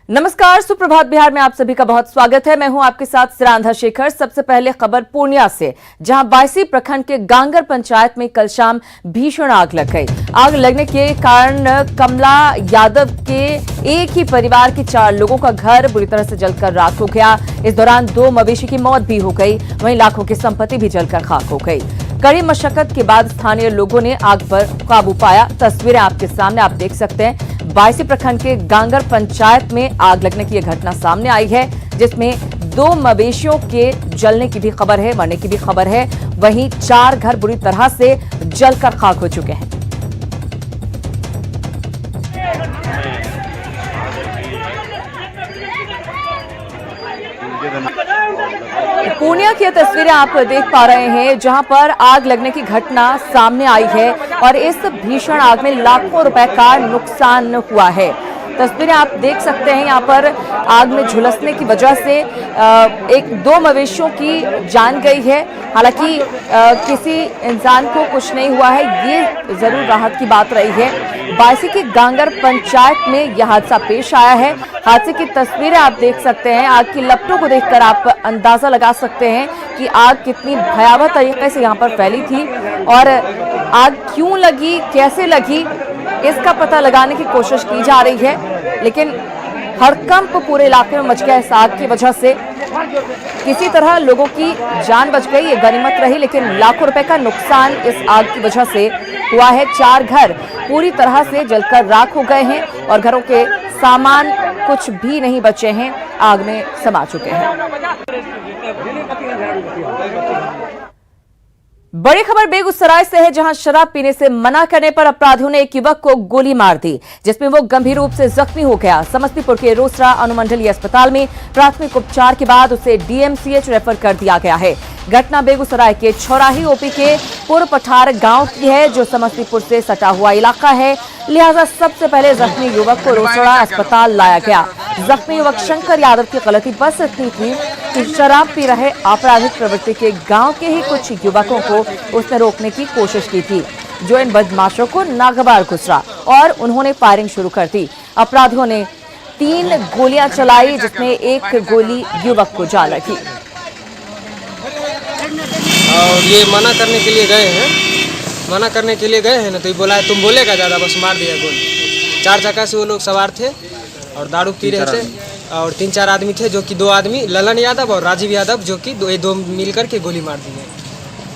नमस्कार, सुप्रभात बिहार में आप सभी का बहुत स्वागत है। मैं हूं आपके साथ सिरांधा शेखर। सबसे पहले खबर पूर्णिया से, जहां बायसी प्रखंड के गांगर पंचायत में कल शाम भीषण आग लग गई। आग लगने के कारण कमला यादव के एक ही परिवार के 4 लोगों का घर बुरी तरह से जलकर राख हो गया। इस दौरान 2 मवेशी की मौत भी हो गई, वहीं लाखों की संपत्ति भी जलकर खाक हो गई। कड़ी मशक्कत के बाद स्थानीय लोगों ने आग पर काबू पाया। तस्वीरें आपके सामने आप देख सकते हैं। बायसी प्रखंड के गांगर पंचायत में आग लगने की यह घटना सामने आई है, जिसमें 2 मवेशियों के जलने की भी खबर है, मरने की भी खबर है। वहीं 4 घर बुरी तरह से जलकर खाक हो चुके हैं। पूर्णिया की तस्वीरें आप देख पा रहे हैं, जहां पर आग लगने की घटना सामने आई है और इस भीषण आग में लाखों रुपए का नुकसान हुआ है। तस्वीरें आप देख सकते हैं। यहाँ पर आग में झुलसने की वजह से 1-2 मवेशियों की जान गई है। हालांकि किसी इंसान को कुछ नहीं हुआ है, ये जरूर राहत की बात रही है। बायसी की गांगर पंचायत में यह हादसा पेश आया है। हादसे की तस्वीरें आप देख सकते हैं। आग की लपटों को देखकर आप अंदाजा लगा सकते हैं कि आग कितनी भयावह तरीके से यहाँ पर फैली थी और आग क्यों लगी, कैसे लगी, इसका पता लगाने की कोशिश की जा रही है। लेकिन हड़कंप पूरे इलाके में मच गया इस आग की वजह से। किसी तरह लोगों की जान बच गई, ये गनीमत रही, लेकिन लाखों रुपए का नुकसान इस आग की वजह से हुआ है। 4 घर पूरी तरह से जलकर राख हो गए हैं और घरों के सामान कुछ भी नहीं बचे हैं, आग में समा चुके हैं। बड़ी खबर बेगूसराय से है, जहां शराब पीने से मना करने पर अपराधियों ने एक युवक को गोली मार दी, जिसमें वो गंभीर रूप से जख्मी हो गया। समस्तीपुर के रोसड़ा अनुमंडलीय अस्पताल में प्राथमिक उपचार के बाद उसे डीएमसीएच रेफर कर दिया गया है। घटना बेगूसराय के छौराही ओपी के पूर्व पठार गांव की है, जो समस्तीपुर से सटा हुआ इलाका है। लिहाजा सबसे पहले जख्मी युवक को रोसड़ा अस्पताल लाया गया। जख्मी युवक शंकर यादव की गलती बस इतनी थी कि शराब पी रहे आपराधिक प्रवृत्ति के गांव के ही कुछ युवकों को उसने रोकने की कोशिश की थी, जो इन बदमाशों को नागवार गुजरा और उन्होंने फायरिंग शुरू कर दी। अपराधियों ने 3 गोलियां चलाई, जिसमें एक गोली युवक को जा लगी। और ये मना करने के लिए गए हैं ना, तो ये बोला तुम बोलेगा ज़्यादा, बस मार दिया गोली। 4 चक्का से वो लोग सवार थे और दारू पी रहे थे और 3-4 आदमी थे, जो कि 2 आदमी ललन यादव और राजीव यादव, जो कि दो मिलकर के गोली मार दी है।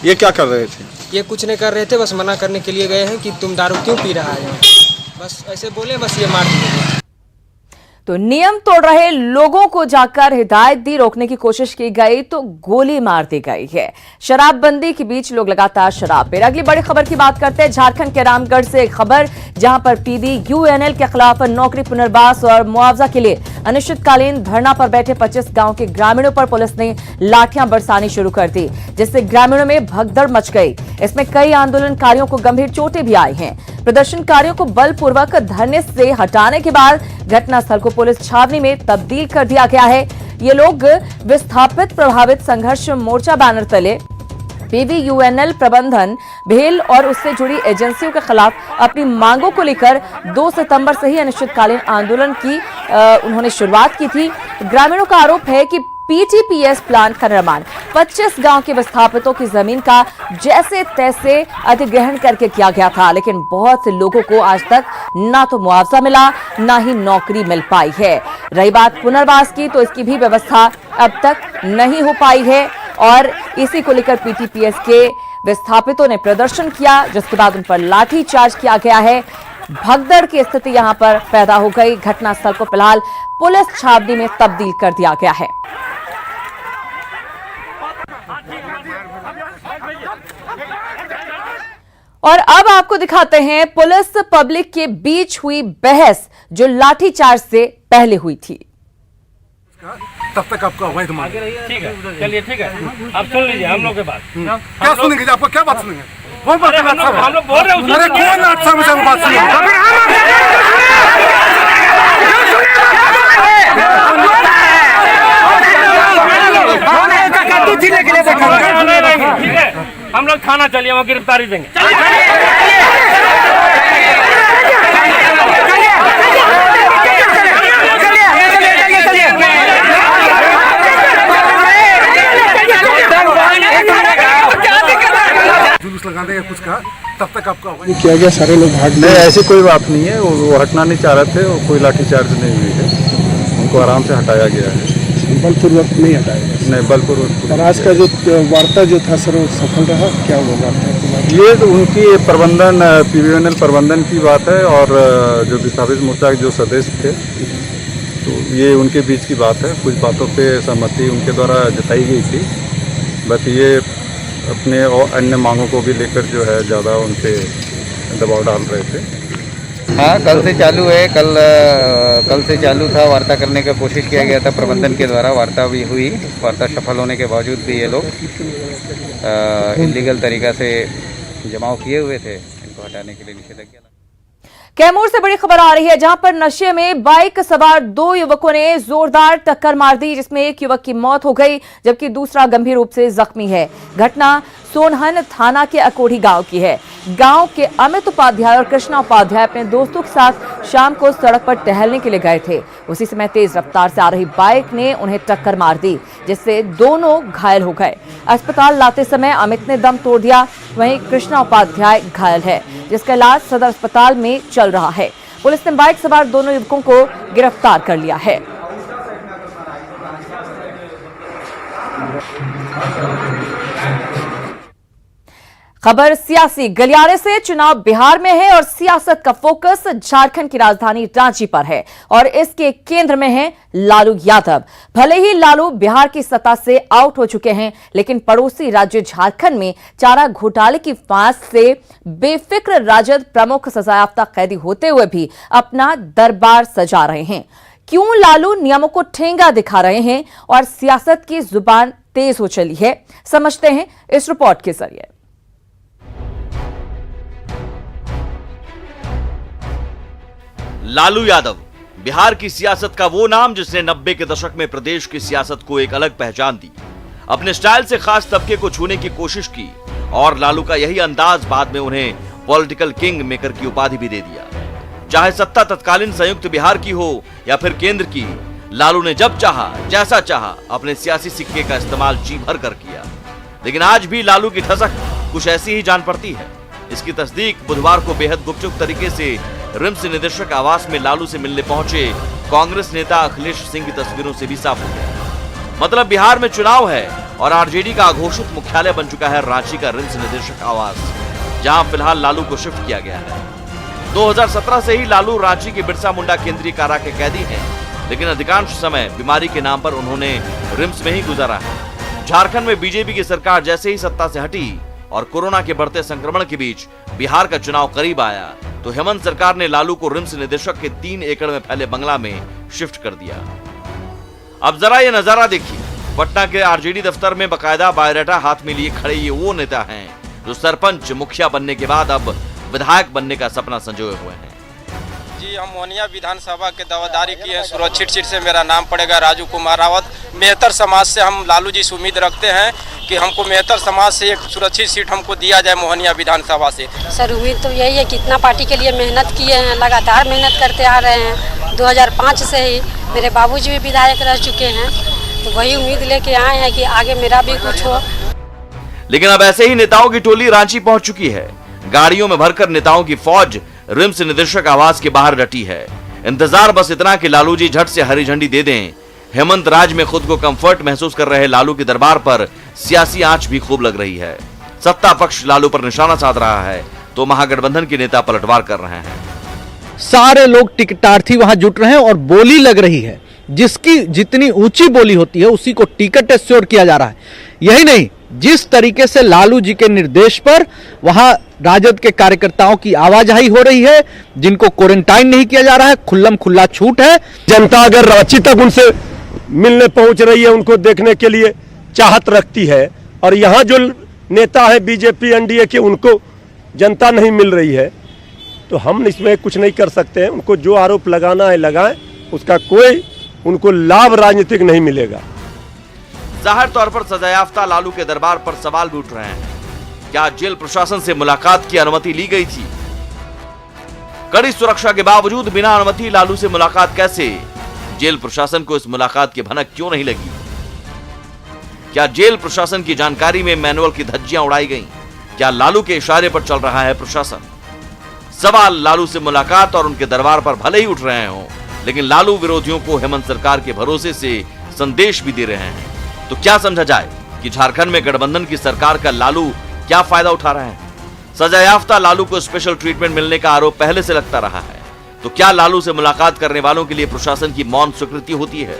ये क्या कर रहे थे? ये कुछ नहीं कर रहे थे, बस मना करने के लिए गए हैं कि तुम दारू क्यों पी रहा है, बस ऐसे बोले, बस ये मार दिए। तो नियम तोड़ रहे लोगों को जाकर हिदायत दी, रोकने की कोशिश की गई तो गोली मार दी गई है। शराबबंदी के बीच लोग लगातार शराब पी रहे। अगली बड़ी खबर की बात करते हैं। झारखंड के रामगढ़ से एक खबर, जहां पर PBUNL के खिलाफ नौकरी पुनर्वास और मुआवजा के लिए अनिश्चितकालीन धरना पर बैठे 25 गांव के ग्रामीणों पर पुलिस ने लाठियां बरसानी शुरू कर दी, जिससे ग्रामीणों में भगदड़ मच गई। इसमें कई आंदोलनकारियों को गंभीर चोटें भी आई हैं। प्रदर्शनकारियों को बलपूर्वक धरने से हटाने के बाद घटनास्थल को पुलिस छावनी में तब्दील कर दिया गया है। ये लोग विस्थापित प्रभावित संघर्ष मोर्चा बैनर तले PBUNL प्रबंधन भेल और उससे जुड़ी एजेंसियों के खिलाफ अपनी मांगों को लेकर 2 सितंबर से ही अनिश्चितकालीन आंदोलन की उन्होंने शुरुआत की थी। ग्रामीणों का आरोप है कि PTPS प्लांट का निर्माण 25 गांव के विस्थापितों की जमीन का जैसे तैसे अधिग्रहण करके किया गया था, लेकिन बहुत से लोगों को आज तक ना तो मुआवजा मिला, ना ही नौकरी मिल पाई है। रही बात पुनर्वास की, तो इसकी भी व्यवस्था अब तक नहीं हो पाई है और इसी को लेकर PTPS के विस्थापितों ने प्रदर्शन किया, जिसके बाद उन पर लाठीचार्ज किया गया है। भगदड़ की स्थिति यहां पर पैदा हो गई। घटनास्थल को फिलहाल पुलिस छावनी में तब्दील कर दिया गया है। और अब आपको दिखाते हैं पुलिस पब्लिक के बीच हुई बहस, जो लाठीचार्ज से पहले हुई थी। तब तक आपको अवैध मान, ठीक है, चलिए ठीक है, आप सुन लीजिए हम लोग के बात। क्या सुनेंगे? आपको क्या बात सुनेंगे? हम लोग बोल रहे हैं, अरे कौन अच्छा में बात सुनेंगे? ठीक है, हम लोग थाना चलिए, वहाँ गिरफ्तारी देंगे। लगाने का कुछ कहा, तब तक आपका किया गया, सारे लोग भाग नहीं, ऐसी कोई बात नहीं है। वो हटना नहीं चाह रहे थे और कोई लाठीचार्ज नहीं हुई है, उनको आराम से हटाया गया है। बलपूर्वक नहीं हटाया गया। नहीं, बलपूर्वक। और आज का जो वार्ता जो था सर वो सफल रहा, क्या हुआ वार्ता के बाद? ये तो उनकी प्रबंधन, पीवीएनएल प्रबंधन की बात है और जो विस्थापित मोर्चा के जो सदस्य थे, तो ये उनके बीच की बात है। कुछ बातों पे सहमति उनके द्वारा जताई गई थी, बट ये अपने और अन्य मांगों को भी लेकर जो है ज़्यादा उन पे दबाव डाल रहे थे। हाँ, कल से चालू है। कल से चालू था, वार्ता करने का कोशिश किया गया था प्रबंधन के द्वारा, वार्ता भी हुई। वार्ता सफल होने के बावजूद भी ये लोग इलीगल तरीका से जमाव किए हुए थे, इनको हटाने के लिए निषेधाज्ञा। कैमूर से बड़ी खबर आ रही है, जहां पर नशे में बाइक सवार 2 युवकों ने जोरदार टक्कर मार दी, जिसमें एक युवक की मौत हो गई जबकि दूसरा गंभीर रूप से जख्मी है। घटना सोनहन थाना के अकोढ़ी गांव की है। गांव के अमित उपाध्याय और कृष्णा उपाध्याय अपने दोस्तों के साथ शाम को सड़क पर टहलने के लिए गए थे। उसी समय तेज रफ्तार से आ रही बाइक ने उन्हें टक्कर मार दी, जिससे दोनों घायल हो गए। अस्पताल लाते समय अमित ने दम तोड़ दिया, वहीं कृष्णा उपाध्याय घायल है, जिसका इलाज सदर अस्पताल में चल रहा है। पुलिस ने बाइक सवार दोनों युवकों को गिरफ्तार कर लिया है। खबर सियासी गलियारे से। चुनाव बिहार में है और सियासत का फोकस झारखंड की राजधानी रांची पर है और इसके केंद्र में है लालू यादव। भले ही लालू बिहार की सत्ता से आउट हो चुके हैं, लेकिन पड़ोसी राज्य झारखंड में चारा घोटाले की फांस से बेफिक्र राजद प्रमुख सजायाफ्ता कैदी होते हुए भी अपना दरबार सजा रहे हैं। क्यों लालू नियमों को ठेंगा दिखा रहे हैं और सियासत की जुबान तेज हो चली है, समझते हैं इस रिपोर्ट के जरिए। लालू यादव, बिहार की सियासत का वो नाम जिसने 90 के दशक में प्रदेश की सियासत को एक अलग पहचान दी, अपने स्टाइल से खास तबके को छूने की कोशिश की और लालू का यही अंदाज बाद में उन्हें पॉलिटिकल किंग मेकर की उपाधि भी दे दिया। चाहे सत्ता तत्कालीन संयुक्त बिहार की हो या फिर केंद्र की, लालू ने जब चाहा, जैसा चाहा, अपने सियासी सिक्के का इस्तेमाल जी भर कर किया। लेकिन आज भी लालू की ठसक कुछ ऐसी ही जान पड़ती है। इसकी तस्दीक बुधवार को बेहद गुपचुप तरीके से रिम्स निदेशक आवास में लालू से मिलने पहुंचे कांग्रेस नेता अखिलेश सिंह की तस्वीरों से भी साफ हो गया। मतलब बिहार में चुनाव है और आरजेडी का अघोषित मुख्यालय बन चुका है रांची का रिम्स निदेशक आवास, जहां फिलहाल लालू को शिफ्ट किया गया है। 2017 से ही लालू रांची के बिरसा मुंडा केंद्रीय कारा के कैदी हैं, लेकिन अधिकांश समय बीमारी के नाम पर उन्होंने रिम्स में ही गुजारा है। झारखंड में बीजेपी की सरकार जैसे ही सत्ता से हटी और कोरोना के बढ़ते संक्रमण के बीच बिहार का चुनाव करीब आया, तो हेमंत सरकार ने लालू को रिम्स निदेशक के 3 एकड़ में फैले बंगला में शिफ्ट कर दिया। अब जरा ये नजारा देखिए। पटना के आरजेडी दफ्तर में बकायदा बायोडाटा हाथ में लिए खड़े ये वो नेता हैं जो सरपंच मुखिया बनने के बाद अब विधायक बनने का सपना संजोए हुए हैं। जी, हम मोहनिया विधानसभा के दावेदारी किए हैं। सुरक्षित सीट से मेरा नाम पड़ेगा राजू कुमार रावत। मेहतर समाज से हम लालू जी से उम्मीद रखते हैं कि हमको मेहतर समाज से एक सुरक्षित सीट हमको दिया जाए मोहनिया विधानसभा से। सर, उम्मीद तो यही है कि इतना पार्टी के लिए मेहनत किए हैं, लगातार मेहनत करते आ रहे हैं। 2005 से ही मेरे बाबूजी भी विधायक रह चुके हैं, तो वही उम्मीद लेके आए हैं कि आगे मेरा भी कुछ हो। लेकिन अब ऐसे ही नेताओं की टोली रांची पहुंच चुकी है। गाड़ियों में भरकर नेताओं की फौज रिम्स निदेशक आवास के बाहर डटी है। इंतजार बस इतना कि लालू जी झट से हरी झंडी दे दें। हेमंत राज में खुद को कंफर्ट महसूस कर रहे लालू के दरबार पर सियासी आंच भी खूब लग रही है। सत्ता पक्ष लालू पर निशाना साध रहा है तो महागठबंधन के नेता पलटवार कर रहे हैं। सारे लोग टिकटार्थी वहां जुट रहे हैं और बोली लग रही है। जिसकी जितनी ऊंची बोली होती है उसी को टिकट एश्योर किया जा रहा है। यही नहीं, जिस तरीके से लालू जी के निर्देश पर वहां राजद के कार्यकर्ताओं की आवाजाही हो रही है, जिनको क्वारंटाइन नहीं किया जा रहा है, खुल्लम खुल्ला छूट है। जनता अगर रांची तक उनसे मिलने पहुंच रही है, उनको देखने के लिए चाहत रखती है, और यहाँ जो नेता है बीजेपी एनडीए के, उनको जनता नहीं मिल रही है, तो हम इसमें कुछ नहीं कर सकते हैं। उनको जो आरोप लगाना है लगाएं, उसका कोई उनको लाभ राजनीतिक नहीं मिलेगा। जाहिर तौर पर सजायाफ्ता लालू के दरबार पर सवाल भी उठ रहे हैं। क्या जेल प्रशासन से मुलाकात की अनुमति ली गई थी? कड़ी सुरक्षा के बावजूद बिना अनुमति लालू से मुलाकात कैसे? जेल प्रशासन को इस मुलाकात की भनक क्यों नहीं लगी? क्या जेल प्रशासन की जानकारी में मैनुअल की धज्जियां उड़ाई गईं? क्या लालू के इशारे पर चल रहा है प्रशासन? सवाल लालू से मुलाकात और उनके दरबार पर भले ही उठ रहे हों, लेकिन लालू विरोधियों को हेमंत सरकार के भरोसे से संदेश भी दे रहे हैं। तो क्या समझा जाए कि झारखंड में गठबंधन की सरकार का लालू क्या फायदा उठा रहे हैं? सजायाफ्ता लालू को स्पेशल ट्रीटमेंट मिलने का आरोप पहले से लगता रहा है। तो क्या लालू से मुलाकात करने वालों के लिए प्रशासन की मौन स्वीकृति होती है?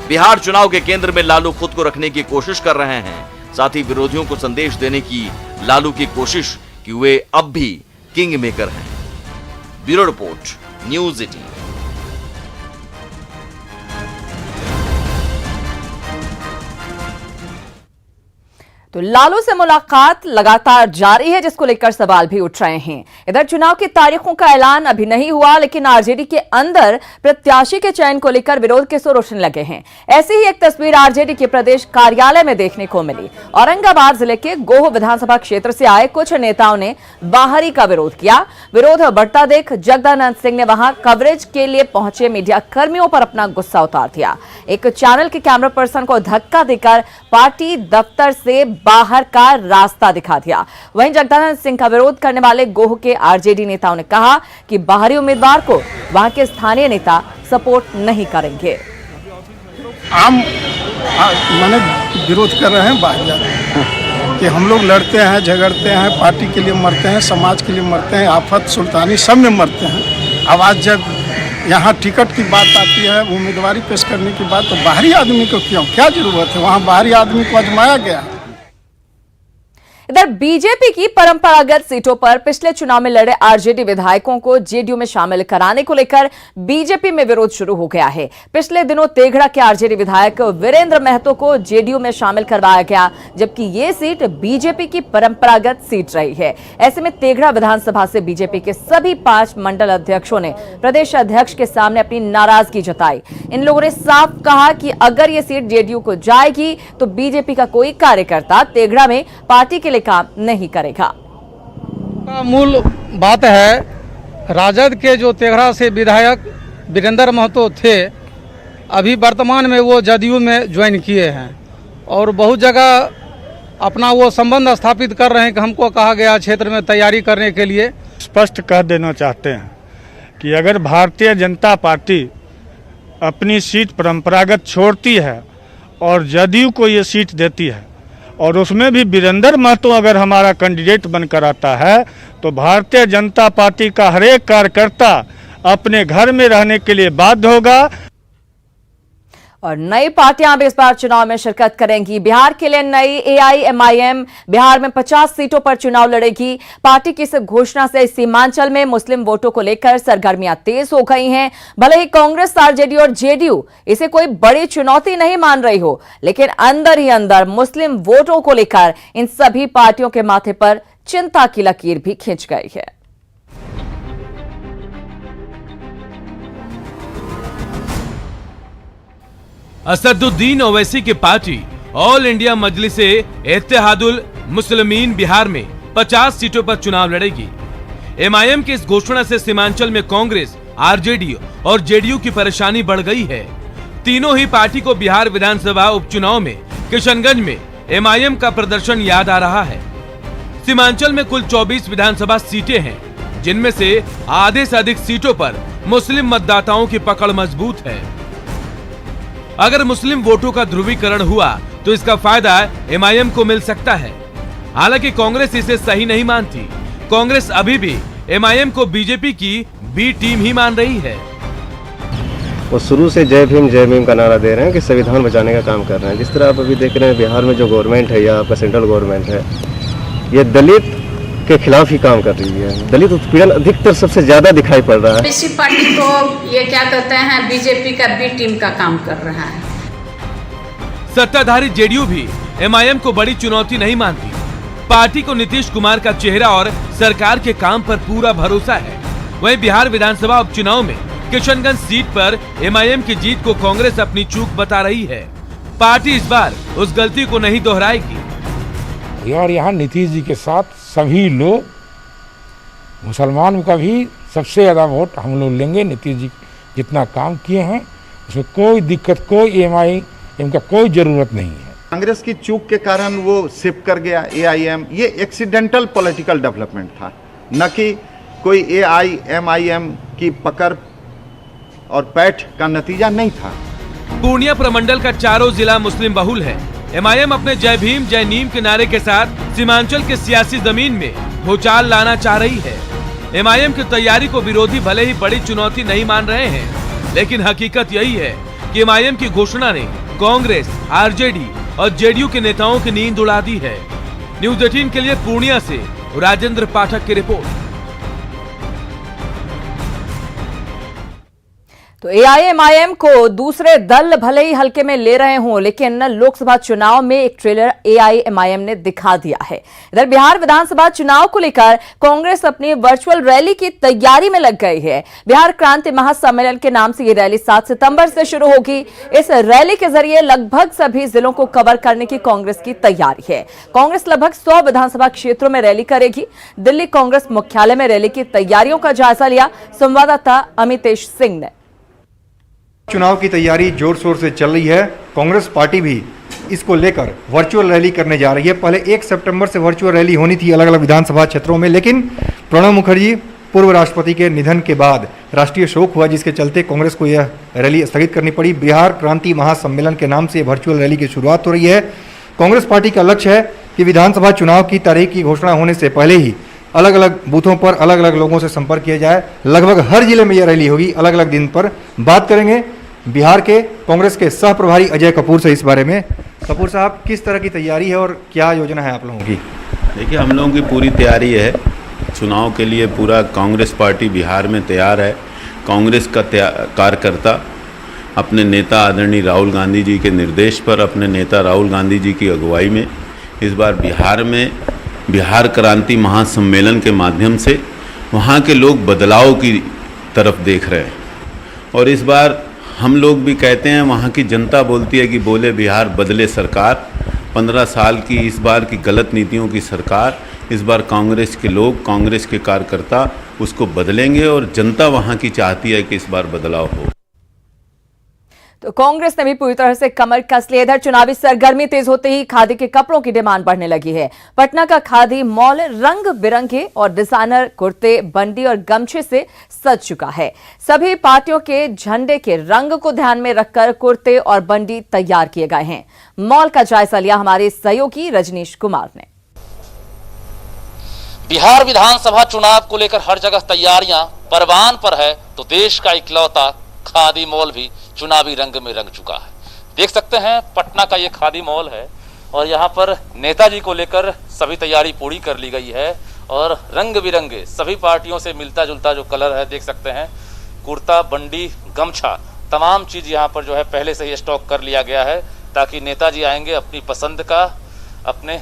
बिहार चुनाव के केंद्र में लालू खुद को रखने की कोशिश कर रहे हैं, साथ ही विरोधियों को संदेश देने की लालू की कोशिश कि वे अब भी किंग मेकर हैं। Bureau report, news 18। तो लालू से मुलाकात लगातार जारी है, जिसको लेकर सवाल भी उठ रहे हैं। इधर चुनाव की तारीखों का ऐलान अभी नहीं हुआ, लेकिन आरजेडी के अंदर प्रत्याशी के चयन को लेकर विरोध के सुर उठने लगे हैं। ऐसी ही एक तस्वीर आरजेडी के प्रदेश कार्यालय में देखने को मिली। औरंगाबाद जिले के गोह विधानसभा क्षेत्र से आए कुछ नेताओं ने बाहरी का विरोध किया। विरोध बढ़ता देख जगदानंद सिंह ने वहां कवरेज के लिए पहुंचे मीडिया कर्मियों पर अपना गुस्सा उतार दिया। एक चैनल के कैमरा पर्सन को धक्का देकर पार्टी दफ्तर से बाहर का रास्ता दिखा दिया। वहीं जगदानंद सिंह का विरोध करने वाले गोह के आरजेडी नेताओं ने कहा कि बाहरी उम्मीदवार को वहां के स्थानीय नेता सपोर्ट नहीं करेंगे। आम माने विरोध कर रहे हैं बाहर कि हम लोग लड़ते हैं, झगड़ते हैं, पार्टी के लिए मरते हैं, समाज के लिए मरते हैं, आफत सुल्तानी सब में मरते हैं। आवाज जब यहाँ टिकट की बात आती है, उम्मीदवारी पेश करने की बात, तो बाहरी आदमी को क्यों, क्या जरूरत है? वहाँ बाहरी आदमी को आजमाया गया। इधर बीजेपी की परंपरागत सीटों पर पिछले चुनाव में लड़े आरजेडी विधायकों को जेडीयू में शामिल कराने को लेकर बीजेपी में विरोध शुरू हो गया है। पिछले दिनों तेघड़ा के आरजेडी विधायक वीरेंद्र महतो को जेडीयू में शामिल करवाया गया, जबकि ये सीट बीजेपी की परंपरागत सीट रही है। ऐसे में तेघड़ा विधानसभा से बीजेपी के सभी 5 मंडल अध्यक्षों ने प्रदेश अध्यक्ष के सामने अपनी नाराजगी जताई। इन लोगों ने साफ कहा कि अगर ये सीट जेडीयू को जाएगी तो बीजेपी का कोई कार्यकर्ता तेघड़ा में पार्टी के लिए काम नहीं करेगा। मूल बात है, राजद के जो तेघड़ा से विधायक वीरेंद्र महतो थे, अभी वर्तमान में वो जदयू में ज्वाइन किए हैं और बहुत जगह अपना वो संबंध स्थापित कर रहे हैं कि हमको कहा गया क्षेत्र में तैयारी करने के लिए। स्पष्ट कह देना चाहते हैं कि अगर भारतीय जनता पार्टी अपनी सीट परंपरागत छोड़ती है और जदयू को ये सीट देती है और उसमें भी वीरेंद्र महतो अगर हमारा कैंडिडेट बनकर आता है, तो भारतीय जनता पार्टी का हर एक कार्यकर्ता अपने घर में रहने के लिए बाध्य होगा। और नई पार्टियां भी इस बार चुनाव में शिरकत करेंगी। बिहार के लिए नई एआईएमआईएम बिहार में 50 सीटों पर चुनाव लड़ेगी। पार्टी की इस घोषणा से सीमांचल में मुस्लिम वोटों को लेकर सरगर्मियां तेज हो गई हैं। भले ही कांग्रेस, आरजेडी और जेडीयू इसे कोई बड़ी चुनौती नहीं मान रही हो, लेकिन अंदर ही अंदर मुस्लिम वोटों को लेकर इन सभी पार्टियों के माथे पर चिंता की लकीर भी खिंच गई है। असदुद्दीन ओवैसी की party all India Majlise Ittehadul Muslimeen Bihar में 50 सीटों पर चुनाव लड़ेगी। एमआईएम की इस घोषणा से सीमांचल में कांग्रेस, आरजेडी और जेडीयू की परेशानी बढ़ गई है। तीनों ही पार्टी को बिहार विधानसभा उपचुनाव में किशनगंज में एमआईएम का प्रदर्शन याद आ रहा है। सीमांचल में कुल 24 विधानसभा सीटें हैं, जिनमें से आधे से अधिक सीटों पर मुस्लिम मतदाताओं की पकड़ मजबूत है। अगर मुस्लिम वोटों का ध्रुवीकरण हुआ तो इसका फायदा एमआईएम को मिल सकता है। हालांकि कांग्रेस इसे सही नहीं मानती। कांग्रेस अभी भी एमआईएम को बीजेपी की बी टीम ही मान रही है। वो शुरू से जय भीम का नारा दे रहे हैं कि संविधान बचाने का काम कर रहे हैं। जिस तरह आप अभी देख रहे हैं बिहार में जो गवर्नमेंट है या आपका सेंट्रल गवर्नमेंट है, ये दलित के खिलाफ ही काम कर रही है। दलित उत्पीड़न अधिकतर सबसे ज्यादा दिखाई पड़ रहा है। इसी पार्टी को ये क्या कहते हैं, बीजेपी का बी टीम का काम कर रहा है। सत्ताधारी जेडीयू भी एमआईएम को बड़ी चुनौती नहीं मानती। पार्टी को नीतीश कुमार का चेहरा और सरकार के काम पर पूरा भरोसा है। वहीं बिहार विधानसभा उपचुनाव में किशनगंज सीट पर एमआईएम की जीत को कांग्रेस अपनी चूक बता रही है। पार्टी इस बार उस गलती को नहीं दोहराएगी। और यहाँ नीतीश जी के साथ सभी लोग, मुसलमान का भी सबसे ज़्यादा वोट हम लोग लेंगे। नीतीश जी जितना काम किए हैं उसमें कोई दिक्कत, कोई एमआईएम का कोई ज़रूरत नहीं है। कांग्रेस की चूक के कारण वो शिफ्ट कर गया AIM। ये एक्सीडेंटल पॉलिटिकल डेवलपमेंट था, न कि कोई AIMIM की पकड़ और पैठ का नतीजा नहीं था। पूर्णिया प्रमंडल का चारों जिला मुस्लिम बहुल है। MIM अपने जय भीम जय नीम के नारे के साथ सीमांचल के सियासी जमीन में भूचाल लाना चाह रही है। MIM की तैयारी को विरोधी भले ही बड़ी चुनौती नहीं मान रहे हैं, लेकिन हकीकत यही है कि MIM की घोषणा ने कांग्रेस, RJD और JDU के नेताओं की नींद उड़ा दी है। न्यूज़ 18 के लिए पूर्णिया से राजेंद्र पाठक की रिपोर्ट। तो AIMIM को दूसरे दल भले ही हल्के में ले रहे हों, लेकिन लोकसभा चुनाव में एक ट्रेलर AIMIM ने दिखा दिया है। इधर बिहार विधानसभा चुनाव को लेकर कांग्रेस अपनी वर्चुअल रैली की तैयारी में लग गई है। बिहार क्रांति महासम्मेलन के नाम से ये रैली 7 सितंबर से शुरू होगी। इस रैली के जरिए लगभग सभी जिलों को कवर करने की कांग्रेस की तैयारी है। कांग्रेस लगभग 100 विधानसभा क्षेत्रों में रैली करेगी। दिल्ली कांग्रेस मुख्यालय में रैली की तैयारियों का जायजा लिया संवाददाता अमितेश सिंह ने। चुनाव की तैयारी जोर शोर से चल रही है। कांग्रेस पार्टी भी इसको लेकर वर्चुअल रैली करने जा रही है। पहले 1 सितंबर से वर्चुअल रैली होनी थी अलग अलग विधानसभा क्षेत्रों में, लेकिन प्रणब मुखर्जी पूर्व राष्ट्रपति के निधन के बाद राष्ट्रीय शोक हुआ, जिसके चलते कांग्रेस को यह रैली स्थगित करनी पड़ी। बिहार क्रांति महासम्मेलन के नाम से वर्चुअल रैली की शुरुआत हो रही है। कांग्रेस पार्टी का लक्ष्य है कि विधानसभा चुनाव की तारीख की घोषणा होने से पहले ही अलग अलग बूथों पर अलग अलग लोगों से संपर्क किया जाए। लगभग हर जिले में यह रैली होगी अलग अलग दिन पर। बात करेंगे बिहार के कांग्रेस के सह प्रभारी अजय कपूर से इस बारे में। कपूर साहब, किस तरह की तैयारी है और क्या योजना है आप लोगों की? देखिए, हम लोगों की पूरी तैयारी है चुनाव के लिए। पूरा कांग्रेस पार्टी बिहार में तैयार है। कांग्रेस का कार्यकर्ता अपने नेता आदरणीय राहुल गांधी जी के निर्देश पर, अपने नेता राहुल गांधी जी की अगुवाई में इस बार बिहार में बिहार क्रांति महासम्मेलन के माध्यम से वहाँ के लोग बदलाव की तरफ देख रहे हैं। और इस बार हम लोग भी कहते हैं, वहाँ की जनता बोलती है कि बोले बिहार बदले सरकार। 15 साल की इस बार की गलत नीतियों की सरकार, इस बार कांग्रेस के लोग, कांग्रेस के कार्यकर्ता उसको बदलेंगे और जनता वहाँ की चाहती है कि इस बार बदलाव हो। तो कांग्रेस ने भी पूरी तरह से कमर कस ली। इधर चुनावी सरगर्मी तेज होते ही खादी के कपड़ों की डिमांड बढ़ने लगी है। पटना का खादी मॉल रंग बिरंगे और डिजाइनर कुर्ते, बंडी और गमछे से सज चुका है। सभी पार्टियों के झंडे के रंग को ध्यान में रखकर कुर्ते और बंडी तैयार किए गए हैं। मॉल का जायजा लिया हमारे सहयोगी रजनीश कुमार ने। बिहार विधानसभा चुनाव को लेकर हर जगह तैयारियां परवान पर है, तो देश का इकलौता खादी मॉल भी चुनावी रंग में रंग चुका है। देख सकते हैं, पटना का ये खादी मॉल है और यहाँ पर नेताजी को लेकर सभी तैयारी पूरी कर ली गई है और रंग बिरंगे सभी पार्टियों से मिलता जुलता जो कलर है, देख सकते हैं, कुर्ता, बंडी, गमछा, तमाम चीज यहाँ पर जो है पहले से ही स्टॉक कर लिया गया है, ताकि नेताजी आएंगे अपनी पसंद का, अपने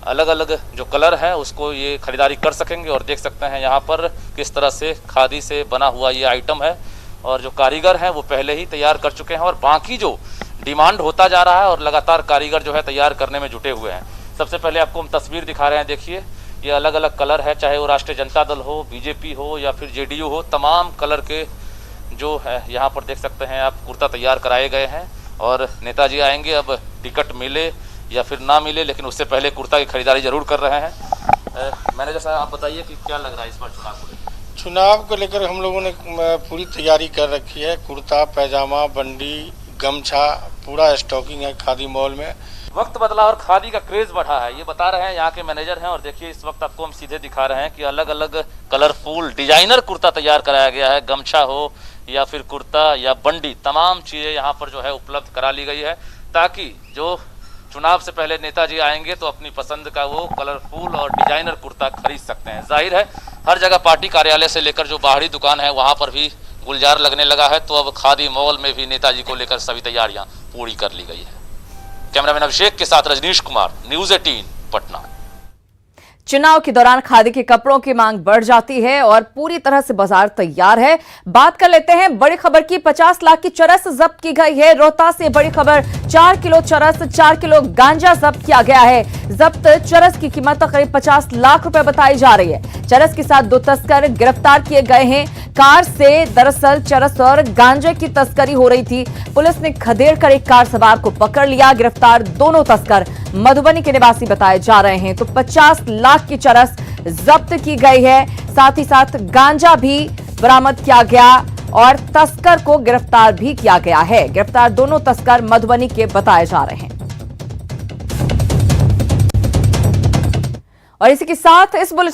अलग अलग जो कलर है उसको ये खरीदारी कर सकेंगे। और देख सकते हैं यहाँ पर किस तरह से खादी से बना हुआ ये आइटम है और जो कारीगर हैं वो पहले ही तैयार कर चुके हैं और बाकी जो डिमांड होता जा रहा है और लगातार कारीगर जो है तैयार करने में जुटे हुए हैं। सबसे पहले आपको हम तस्वीर दिखा रहे हैं, देखिए ये अलग अलग कलर है, चाहे वो राष्ट्रीय जनता दल हो, बीजेपी हो या फिर JDU हो, तमाम कलर के जो है यहाँ पर देख सकते हैं आप कुर्ता तैयार कराए गए हैं और नेताजी आएंगे। अब टिकट मिले या फिर ना मिले, लेकिन उससे पहले कुर्ता की खरीदारी जरूर कर रहे हैं। मैनेजर साहब, आप बताइए कि क्या लग रहा है इस बार चुनाव को लेकर? चुनाव को लेकर हम लोगों ने पूरी तैयारी कर रखी है। कुर्ता, पैजामा, बंडी, गमछा, पूरा स्टॉकिंग है खादी मॉल में। वक्त बदला और खादी का क्रेज बढ़ा है, ये बता रहे हैं यहाँ के मैनेजर हैं। और देखिए इस वक्त आपको हम सीधे दिखा रहे हैं कि अलग अलग कलरफुल डिजाइनर कुर्ता तैयार कराया गया है। गमछा हो या फिर कुर्ता या बंडी, तमाम चीज़ें यहाँ पर जो है उपलब्ध करा ली गई है, ताकि जो चुनाव से पहले नेताजी आएंगे तो अपनी पसंद का वो कलरफुल और डिजाइनर कुर्ता खरीद सकते हैं। जाहिर है हर जगह पार्टी कार्यालय से लेकर जो बाहरी दुकान है वहां पर भी गुलजार लगने लगा है, तो अब खादी मॉल में भी नेताजी को लेकर सभी तैयारियां पूरी कर ली गई है। कैमरामैन अभिषेक के साथ रजनीश कुमार, न्यूज़ 18 पटना। चुनाव के दौरान खादी के कपड़ों की मांग बढ़ जाती है और पूरी तरह से बाजार तैयार है। बात कर लेते हैं बड़ी खबर की। 50 लाख की चरस जब्त की गई है। रोहतास से बड़ी खबर 4 किलो चरस, 4 किलो गांजा जब्त किया गया है। जब्त चरस की कीमत करीब 50 लाख रुपए बताई जा रही है। चरस के साथ 2 तस्कर गिरफ्तार किए गए हैं। कार से दरअसल चरस और गांजे की तस्करी हो रही थी। पुलिस ने खदेड़ कर एक कार सवार को पकड़ लिया। गिरफ्तार दोनों तस्कर मधुबनी के निवासी बताए जा रहे हैं। तो 50 लाख की चरस जब्त की गई है, साथ ही साथ गांजा भी बरामद किया गया और तस्कर को गिरफ्तार भी किया गया है। गिरफ्तार दोनों तस्कर मधुबनी के बताए जा रहे हैं। और इसी के साथ इस बुलेटिन